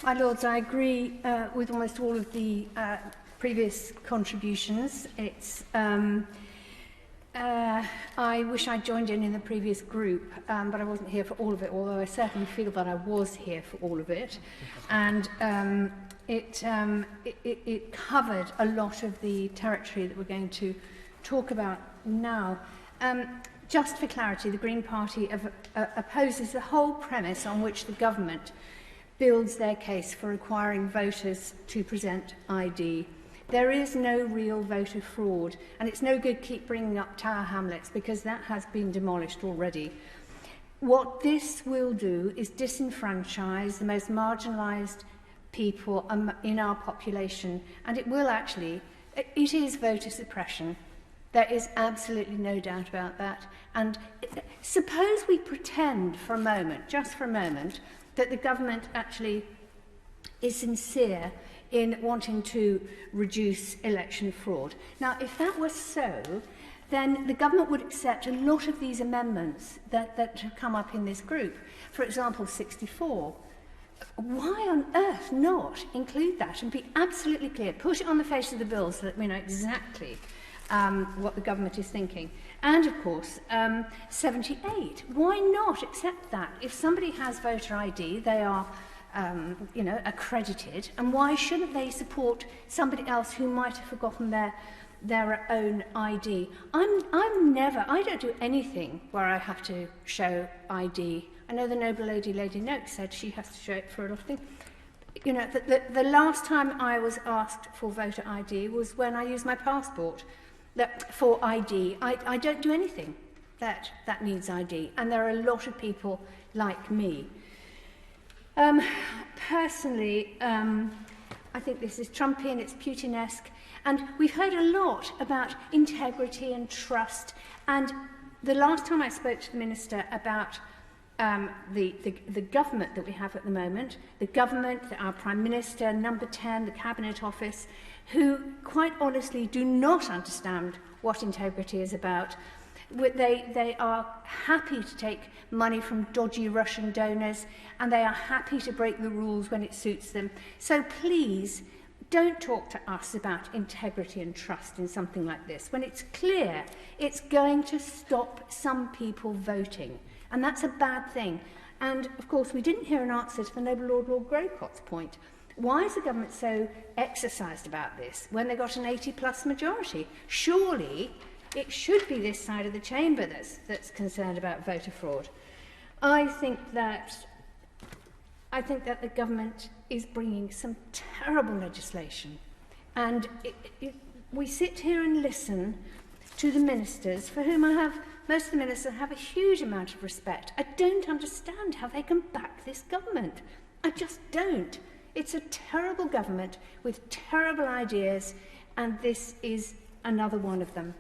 My Lords, I agree with almost all of the previous contributions. I wish I'd joined in the previous group, but I wasn't here for all of it, although I certainly feel that I was here for all of it. And it covered a lot of the territory that we're going to talk about now. Just for clarity, the Green Party opposes the whole premise on which the government builds their case for requiring voters to present ID. There is no real voter fraud, and it's no good keep bringing up Tower Hamlets because that has been demolished already. What this will do is disenfranchise the most marginalised people in our population, and it will actually, it is voter suppression. There is absolutely no doubt about that. And suppose we pretend for a moment, just for a moment, that the government actually is sincere in wanting to reduce election fraud. Now, if that was so, then the government would accept a lot of these amendments that have come up in this group. For example, 64. Why on earth not include that and be absolutely clear? Put it on the face of the bill so that we know exactly what the government is thinking. And of course, 78. Why not accept that? If somebody has voter ID, they are accredited, and why shouldn't they support somebody else who might have forgotten their own ID? I don't do anything where I have to show ID. I know the noble lady, Lady Noakes, said she has to show it for a lot of things. You know, the last time I was asked for voter ID was when I used my passport for ID. I don't do anything that needs ID, and there are a lot of people like me. Personally, I think this is Trumpian, it's Putinesque, and we've heard a lot about integrity and trust, and the last time I spoke to the Minister about the government that we have at the moment, the government, our Prime Minister, Number 10, the Cabinet Office, who quite honestly do not understand what integrity is about. They are happy to take money from dodgy Russian donors, and they are happy to break the rules when it suits them. So please, don't talk to us about integrity and trust in something like this, when it's clear it's going to stop some people voting. And that's a bad thing. And, of course, we didn't hear an answer to the noble Lord Grocot's point. Why is the government so exercised about this when they got an 80-plus majority? Surely it should be this side of the chamber that's concerned about voter fraud. I think that the government is bringing some terrible legislation, and we sit here and listen to the ministers, for whom most of the ministers have a huge amount of respect. I don't understand how they can back this government. I just don't. It's a terrible government with terrible ideas, and this is another one of them.